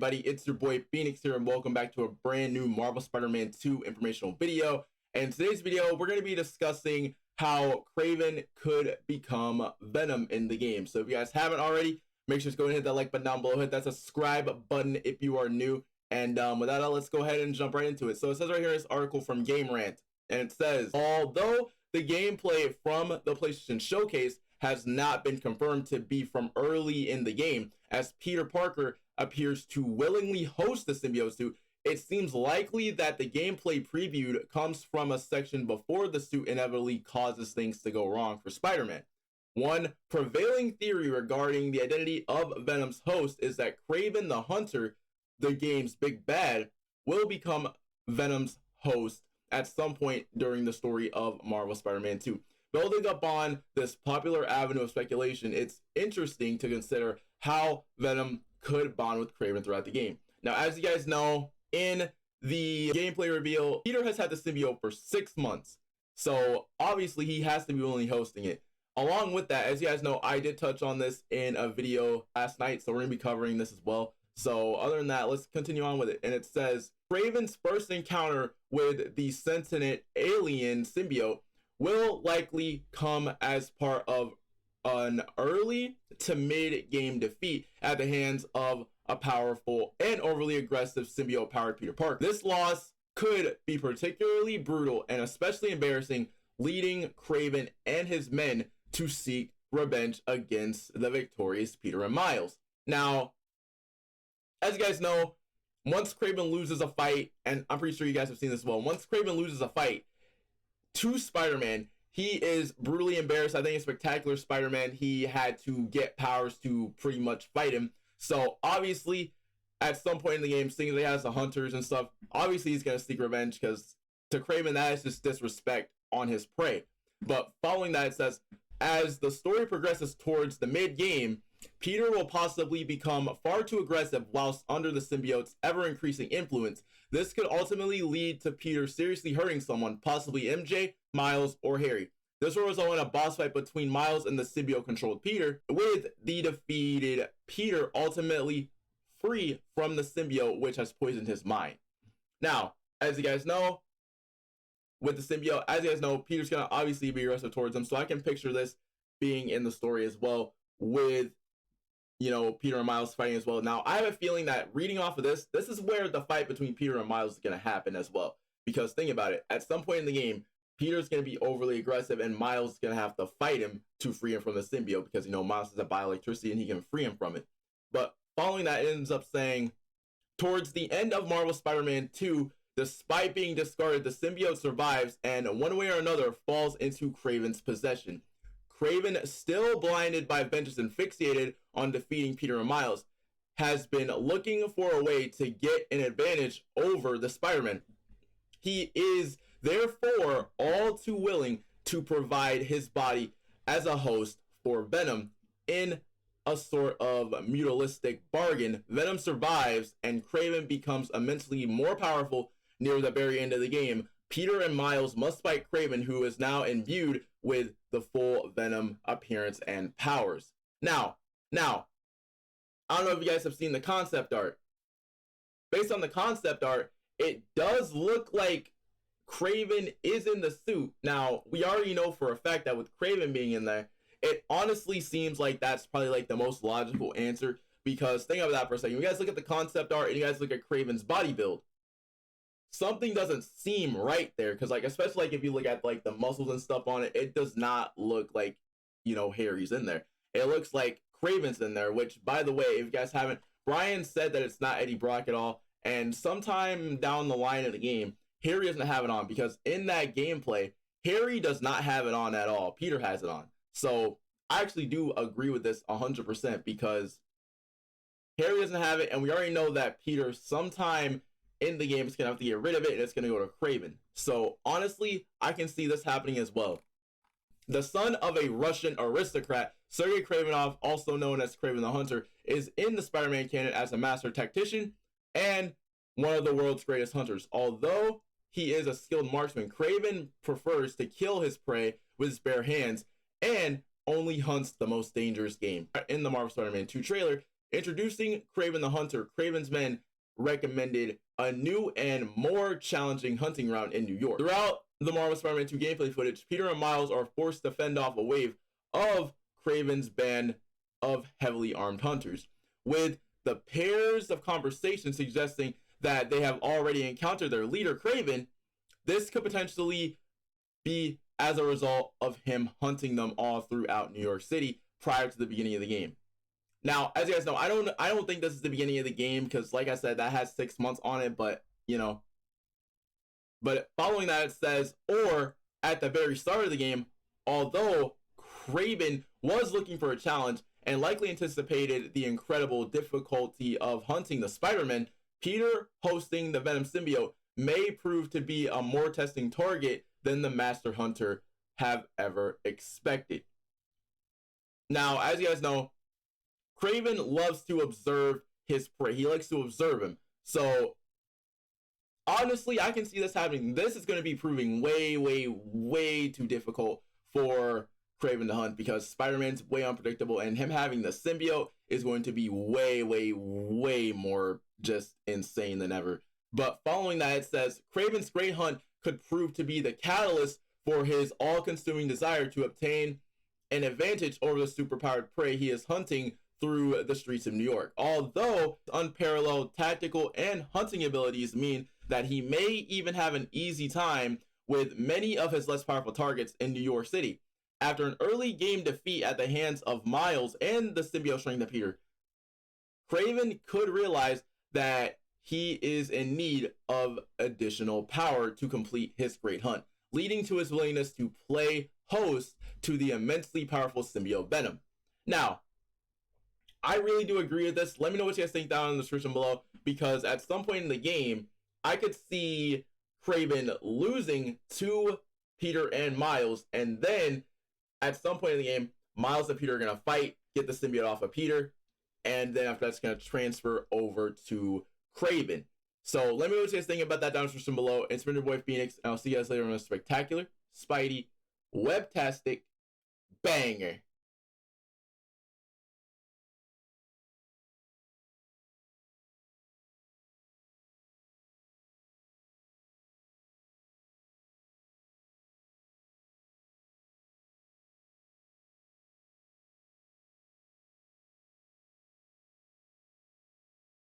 everybody? It's your boy Phoenix here, and welcome back to a brand new Marvel Spider-Man 2 informational video. And in today's video, we're going to be discussing how Kraven could become Venom in the game. So if you guys haven't already, make sure to go and hit that like button down below, hit that subscribe button if you are new. And with that, let's go ahead and jump right into it. So it says right here in this article from Game Rant, and it says, although the gameplay from the PlayStation Showcase has not been confirmed to be from early in the game, as Peter Parker appears to willingly host the symbiote suit, it seems likely that the gameplay previewed comes from a section before the suit inevitably causes things to go wrong for Spider-Man. One prevailing theory regarding the identity of Venom's host is that Kraven the Hunter, the game's big bad, will become Venom's host at some point during the story of Marvel Spider-Man 2. Building up on this popular avenue of speculation, it's interesting to consider how Venom could bond with Kraven throughout the game. Now, as you guys know, in the gameplay reveal, Peter has had the symbiote for 6 months. So obviously he has to be willingly hosting it. Along with that, as you guys know, I did touch on this in a video last night, so we're going to be covering this as well. So other than that, let's continue on with it. And it says, Kraven's first encounter with the sentient alien symbiote will likely come as part of an early to mid-game defeat at the hands of a powerful and overly aggressive symbiote-powered Peter Parker. This loss could be particularly brutal and especially embarrassing, leading Kraven and his men to seek revenge against the victorious Peter and Miles. Now, as you guys know, once Kraven loses a fight, and I'm pretty sure you guys have seen this as well, once Kraven loses a fight to Spider-Man, he is brutally embarrassed. I think in Spectacular Spider-Man, he had to get powers to pretty much fight him. So obviously, at some point in the game, seeing that he has the hunters and stuff, obviously he's going to seek revenge, because to Kraven, that is just disrespect on his prey. But following that, it says, as the story progresses towards the mid-game, Peter will possibly become far too aggressive whilst under the symbiote's ever-increasing influence. This could ultimately lead to Peter seriously hurting someone, possibly MJ, Miles, or Harry. This will result in a boss fight between Miles and the symbiote-controlled Peter, with the defeated Peter ultimately free from the symbiote, which has poisoned his mind. Now, as you guys know, with the symbiote, as you guys know, Peter's going to obviously be aggressive towards him, so I can picture this being in the story as well, with, you know, Peter and Miles fighting as well. Now, I have a feeling that reading off of this is where the fight between Peter and Miles is going to happen as well. Because think about it, at some point in the game, Peter's going to be overly aggressive and Miles is going to have to fight him to free him from the symbiote, because, you know, Miles is a bioelectricity and he can free him from it. But following that, it ends up saying, towards the end of Marvel Spider-Man 2, despite being discarded, the symbiote survives and one way or another falls into Kraven's possession. Kraven, still blinded by vengeance and fixated on defeating Peter and Miles, has been looking for a way to get an advantage over the Spider-Man. He is therefore all too willing to provide his body as a host for Venom. In a sort of mutualistic bargain, Venom survives and Kraven becomes immensely more powerful near the very end of the game. Peter and Miles must fight Kraven, who is now imbued with the full Venom appearance and powers. Now, I don't know if you guys have seen the concept art. Based on the concept art, it does look like Kraven is in the suit. Now, we already know for a fact that with Kraven being in there, it honestly seems like that's probably like the most logical answer, because think of that for a second. You guys look at the concept art and you guys look at Kraven's body build. Something doesn't seem right there, because like, especially like if you look at like the muscles and stuff on it, it does not look like, you know, Harry's in there. It looks like Kraven's in there, which, by the way, if you guys haven't, Brian said that it's not Eddie Brock at all, and sometime down the line in the game, Harry doesn't have it on, because in that gameplay, Harry does not have it on at all. Peter has it on. So I actually do agree with this 100%, because Harry doesn't have it, and we already know that Peter sometime in the game is going to have to get rid of it, and it's going to go to Kraven. So honestly, I can see this happening as well. The son of a Russian aristocrat, Sergei Kravenov, also known as Kraven the Hunter, is in the Spider-Man canon as a master tactician and one of the world's greatest hunters. Although he is a skilled marksman, Kraven prefers to kill his prey with his bare hands and only hunts the most dangerous game. In the Marvel Spider-Man 2 trailer, Introducing Kraven the Hunter, Kraven's men recommended a new and more challenging hunting route in New York. Throughout the Marvel Spider-Man 2 gameplay footage, Peter and Miles are forced to fend off a wave of Kraven's band of heavily armed hunters, with the pairs of conversations suggesting that they have already encountered their leader, Kraven. This could potentially be as a result of him hunting them all throughout New York City prior to the beginning of the game. Now, as you guys know, I don't think this is the beginning of the game because, like I said, that has 6 months on it. But but following that, it says, or at the very start of the game, although Kraven was looking for a challenge and likely anticipated the incredible difficulty of hunting the Spider-Man, Peter hosting the Venom symbiote may prove to be a more testing target than the Master Hunter have ever expected. Now, as you guys know, Kraven loves to observe his prey. He likes to observe him. So, honestly, I can see this happening. This is going to be proving way, way, way too difficult for Kraven to hunt because Spider-Man's way unpredictable, and him having the symbiote is going to be way, way, way more just insane than ever. But following that, it says, Kraven's great hunt could prove to be the catalyst for his all-consuming desire to obtain an advantage over the superpowered prey he is hunting through the streets of New York. Although unparalleled tactical and hunting abilities mean that he may even have an easy time with many of his less powerful targets in New York City. After an early game defeat at the hands of Miles and the symbiote strength of Peter, Kraven could realize that he is in need of additional power to complete his great hunt, leading to his willingness to play host to the immensely powerful symbiote Venom. Now, I really do agree with this. Let me know what you guys think down in the description below, because at some point in the game, I could see Kraven losing to Peter and Miles, and then at some point in the game, Miles and Peter are going to fight, get the symbiote off of Peter, and then after that's going to transfer over to Kraven. So let me know what you guys think about that down in the description below. It's been your boy Phoenix, and I'll see you guys later on a spectacular, Spidey, webtastic banger.